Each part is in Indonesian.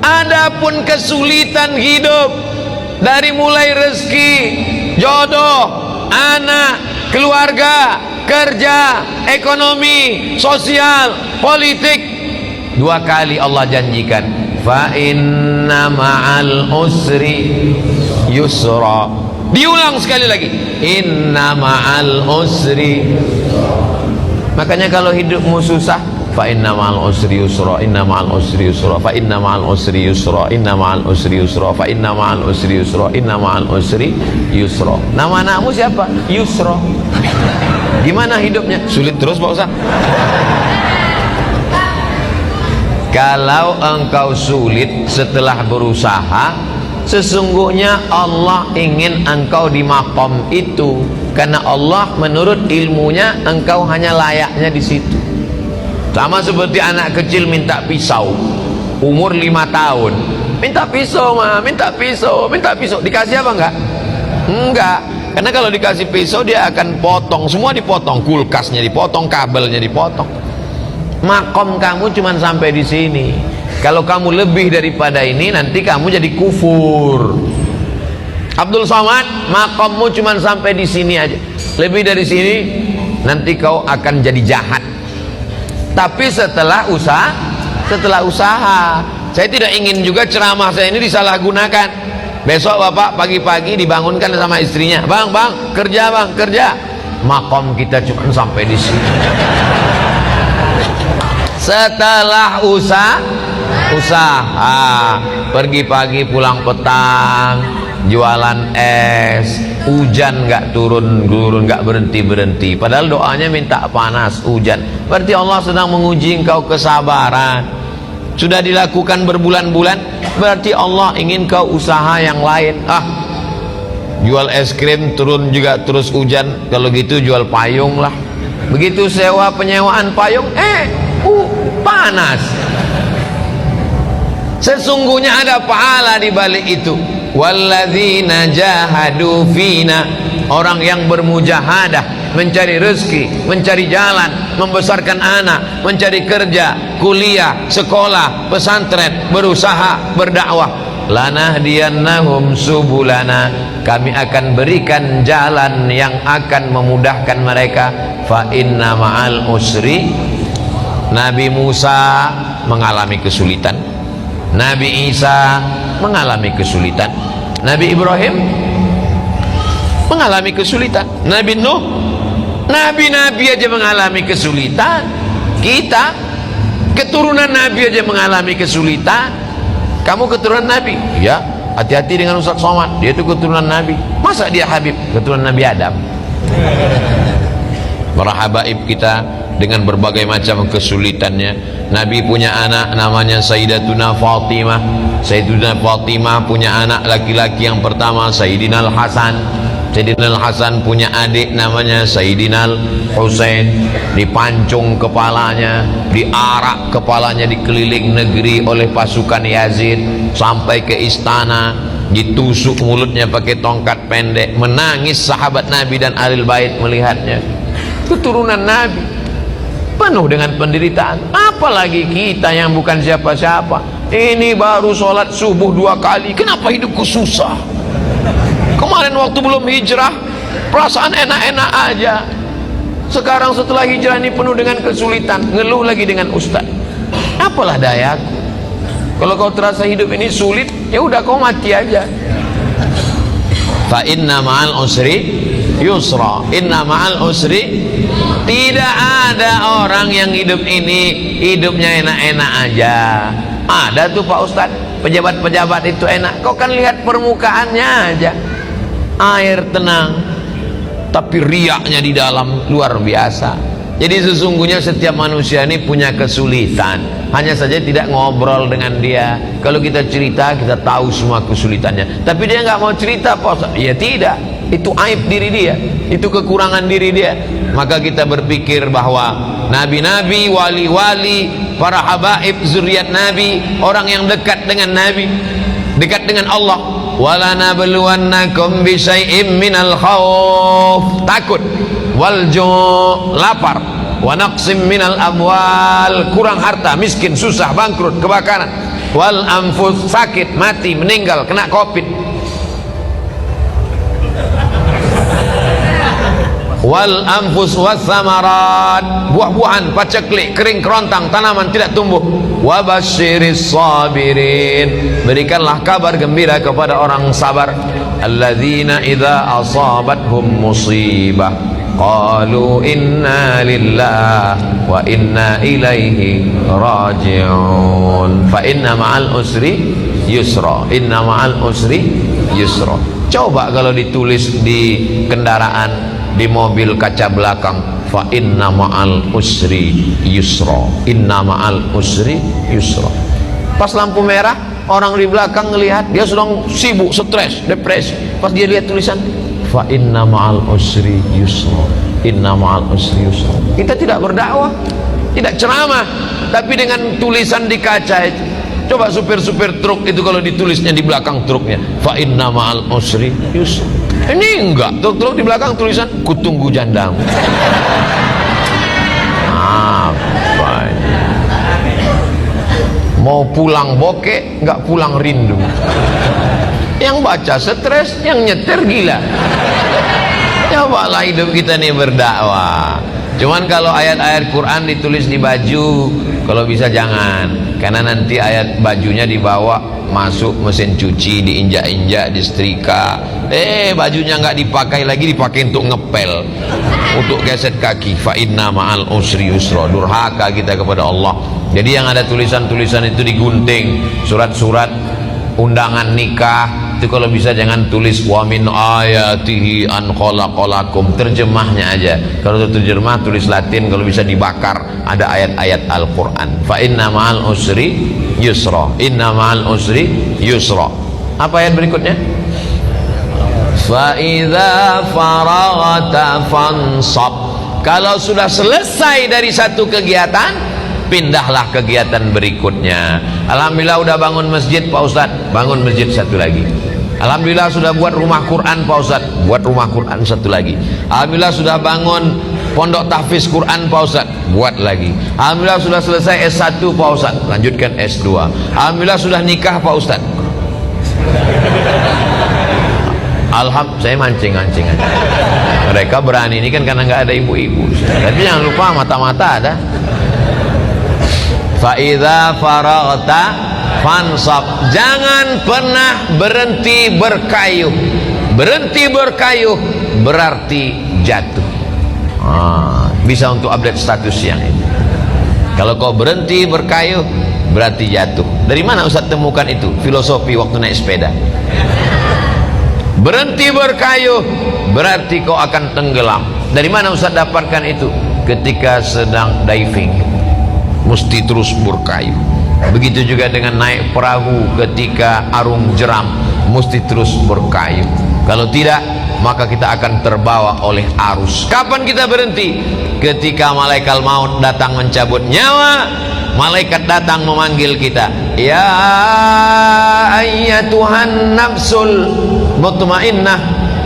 Adapun kesulitan hidup, dari mulai rezeki, jodoh, anak, keluarga, kerja, ekonomi, sosial, politik, dua kali Allah janjikan, fa inna ma'al usri yusra. Diulang sekali lagi, inna ma'al usri. Makanya kalau hidupmu susah, fa inna ma'al usri yusra, inna ma'al usri yusra, fa inna ma'al usri yusra, inna ma'al usri yusra, fa inna ma'al usri yusra, inna ma'al usri yusra. Nama anakmu siapa? Yusra. Gimana hidupnya? Sulit terus Pak Ustaz. Kalau engkau sulit setelah berusaha, sesungguhnya Allah ingin engkau di makom itu, karena Allah menurut ilmunya engkau hanya layaknya di situ. Sama seperti anak kecil minta pisau, umur 5 tahun, minta pisau mah, minta pisau, minta pisau. Dikasih apa enggak? Enggak. Karena kalau dikasih pisau dia akan potong, semua dipotong, kulkasnya dipotong, kabelnya dipotong. Makom kamu cuma sampai di sini. Kalau kamu lebih daripada ini, nanti kamu jadi kufur. Abdul Somad, makommu cuma sampai di sini aja. Lebih dari sini, nanti kau akan jadi jahat. Tapi setelah usaha, saya tidak ingin juga ceramah saya ini disalahgunakan. Besok bapak pagi-pagi dibangunkan sama istrinya, bang, kerja bang, kerja. Makom kita cuma sampai di sini. Setelah usaha, pergi pagi pulang petang, jualan es, hujan nggak turun nggak berhenti. Padahal doanya minta panas, hujan. Berarti Allah sedang menguji engkau kesabaran. Sudah dilakukan berbulan-bulan, berarti Allah ingin kau usaha yang lain. Jual es krim turun juga terus hujan, kalau gitu jual payung lah. Begitu sewa penyewaan payung, panas. Sesungguhnya ada pahala di balik itu. Walladzina jahadu fina, orang yang bermujahadah, mencari rezeki, mencari jalan, membesarkan anak, mencari kerja, kuliah, sekolah, pesantren, berusaha, berdakwah. Lanahdiyannahum subulana, kami akan berikan jalan yang akan memudahkan mereka. Fa inna ma'al usri. Nabi Musa mengalami kesulitan, Nabi Isa mengalami kesulitan, Nabi Ibrahim mengalami kesulitan, Nabi Nuh, nabi-nabi aja mengalami kesulitan. Kita keturunan Nabi aja mengalami kesulitan. Kamu keturunan Nabi? Ya, hati-hati dengan Ustaz Somad, dia itu keturunan Nabi. Masa dia Habib? Keturunan Nabi Adam. Para habaib kita dengan berbagai macam kesulitannya. Nabi punya anak namanya Sayyidatuna Fatimah. Sayyidatuna Fatimah punya anak laki-laki yang pertama Sayyidina Al-Hasan. Sayyidina Al-Hasan punya adik namanya Sayyidina Al-Husain. Dipancung kepalanya, diarak kepalanya di keliling negeri oleh pasukan Yazid sampai ke istana, ditusuk mulutnya pakai tongkat pendek. Menangis sahabat Nabi dan Ahlul Bait melihatnya. Keturunan Nabi penuh dengan penderitaan. Apalagi kita yang bukan siapa-siapa. Ini baru sholat subuh 2 kali, kenapa hidupku susah? Kemarin waktu belum hijrah perasaan enak-enak aja. Sekarang setelah hijrah ini penuh dengan kesulitan, ngeluh lagi dengan ustaz. Apalah dayaku. Kalau kau terasa hidup ini sulit, ya udah kau mati aja. Fa inna ma'al usri yusra, inna ma'al usri. Tidak ada orang yang hidup ini hidupnya enak-enak aja. Ada tuh Pak Ustadz, pejabat-pejabat itu enak. Kau kan lihat permukaannya aja, air tenang, tapi riaknya di dalam luar biasa. Jadi sesungguhnya setiap manusia ini punya kesulitan, hanya saja tidak ngobrol dengan dia. Kalau kita cerita, kita tahu semua kesulitannya, tapi dia nggak mau cerita Pak Ustadz. Ya tidak, itu aib diri dia, itu kekurangan diri dia. Maka kita berpikir bahwa nabi-nabi, wali-wali, para habaib, zuriat Nabi, orang yang dekat dengan Nabi, dekat dengan Allah. Wala nabluwannakum bisyai'im minal khauf, takut, wal ju', lapar, wa naqsim minal amwal, kurang harta, miskin, susah, bangkrut, kebakaran, wal anfus, sakit, mati, meninggal, kena covid, wal anfus was samarat, buah-buahan, paceklik, kering kerontang, tanaman tidak tumbuh. Wa basyiris sabirin, berikanlah kabar gembira kepada orang sabar. Alladzina idza asabathum musibah qalu inna lillah wa inna ilaihi raji'un. Fa inna ma'al usri yusra, inna ma'al usri yusra. Coba kalau ditulis di kendaraan, di mobil kaca belakang, fa inna ma'al usri yusra, inna ma'al usri yusra. Pas lampu merah, orang di belakang ngelihat, dia sedang sibuk, stres, depresi. Pas dia lihat tulisan fa inna ma'al usri yusra, inna ma'al usri yusra. Kita tidak berdakwah, tidak ceramah, tapi dengan tulisan di kaca itu. Coba supir-supir truk itu kalau ditulisnya di belakang truknya fa inna ma'al usri yusra. Ini enggak, truk-truk di belakang tulisan kutunggu jandamu. Apa ini? Mau pulang bokeh, enggak pulang rindu. Yang baca stres, yang nyetir gila. Cobalah hidup kita nih berdakwah. Cuman kalau ayat-ayat Quran ditulis di baju, kalau bisa jangan, karena nanti ayat bajunya dibawa masuk mesin cuci, diinjak-injak, disetrika, bajunya nggak dipakai lagi, dipakai untuk ngepel, untuk geset kaki. Fa inna ma'al usri yusra. Durhaka kita kepada Allah. Jadi yang ada tulisan-tulisan itu digunting, surat-surat undangan nikah itu kalau bisa jangan tulis wa min ayatihi an khalaqalakum, terjemahnya aja. Kalau terjemah tulis Latin, kalau bisa dibakar, ada ayat-ayat Al-Quran. Fa inna ma'al usri yusra, inna ma'al usri yusra. Apa ayat berikutnya? Fa idza faraghta fansab. Kalau sudah selesai dari satu kegiatan, pindahlah kegiatan berikutnya. Alhamdulillah udah bangun masjid Pak Ustadz, bangun masjid satu lagi. Alhamdulillah sudah buat rumah Quran Pak Ustadz, buat rumah Quran satu lagi. Alhamdulillah sudah bangun pondok tahfiz Quran Pak Ustadz, buat lagi. Alhamdulillah sudah selesai S1 Pak Ustadz, lanjutkan S2. Alhamdulillah sudah nikah Pak Ustadz. Alhamdulillah, saya mancing-mancing aja. Mereka berani ini kan karena nggak ada ibu-ibu. Tapi jangan lupa mata-mata ada. Fa idza faraghta fansab. Jangan pernah berhenti berkayuh. Berhenti berkayuh berarti jatuh. Bisa untuk update status yang ini. Kalau kau berhenti berkayuh berarti jatuh. Dari mana Ustaz temukan itu? Filosofi waktu naik sepeda. Berhenti berkayuh berarti kau akan tenggelam. Dari mana Ustaz dapatkan itu? Ketika sedang diving, mesti terus berkayuh. Begitu juga dengan naik perahu ketika arung jeram, mesti terus berkayuh. Kalau tidak, maka kita akan terbawa oleh arus. Kapan kita berhenti? Ketika malaikat maut datang mencabut nyawa. Malaikat datang memanggil kita, ya ayyatuhan nafsul mutmainnah,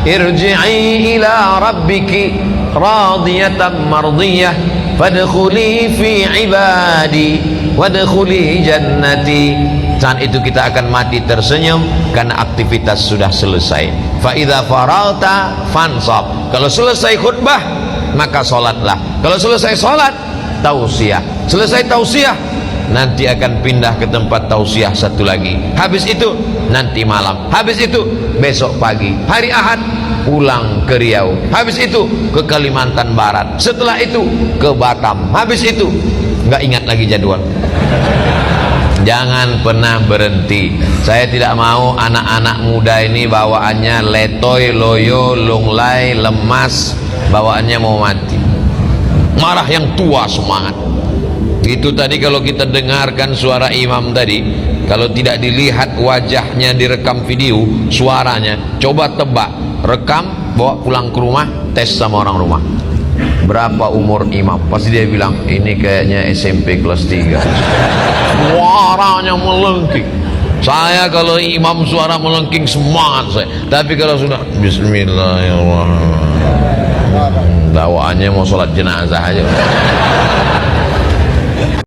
irji'i ila rabbiki radiyatan mardiyah, fadkhuli fi ibadi wadkhuli jannati. Saat itu kita akan mati tersenyum karena aktivitas sudah selesai. Fa idza faragta fansab. Kalau selesai khutbah maka salatlah. Kalau selesai salat tausiah. Selesai tausiah nanti akan pindah ke tempat tausiah satu lagi. Habis itu nanti malam. Habis itu besok pagi. Hari Ahad pulang ke Riau. Habis itu ke Kalimantan Barat. Setelah itu ke Batam. Habis itu nggak ingat lagi jadwal. Jangan pernah berhenti. Saya tidak mau anak-anak muda ini bawaannya letoy, loyo, lunglai, lemas, bawaannya mau mati. Marah yang tua semangat. Itu tadi kalau kita dengarkan suara imam tadi, kalau tidak dilihat wajahnya direkam video, suaranya, coba tebak, rekam, bawa pulang ke rumah, tes sama orang rumah. Berapa umur imam? Pasti dia bilang, ini kayaknya SMP kelas 3. Suaranya melengking. Saya kalau imam suara melengking semangat saya. Tapi kalau sudah Bismillahirrahmanirrahim, bawaannya mau sholat jenazah aja.